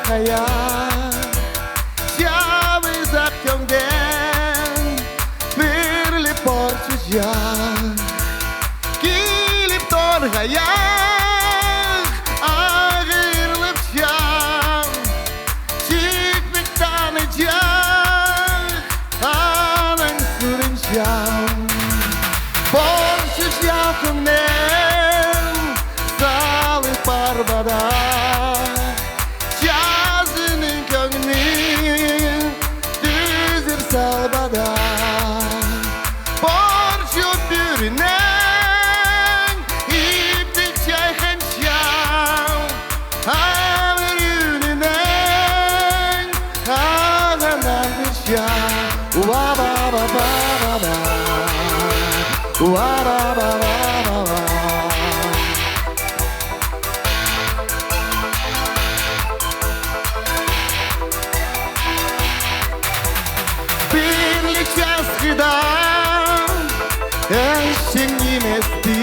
kaya siyawi zakyongden birli porçuca kilip ton kaya ağırlık şam çıkmak tanıcak anın sürün şam porçuca kongden salı parbada yazının köngünün düzür salbada porço bürünen iptik çayhan şam hamur ününen ağanan bir şam wa ba ba ba ba ba wa ba ba ba ba ba. Birlik yazgıda eşin yemesti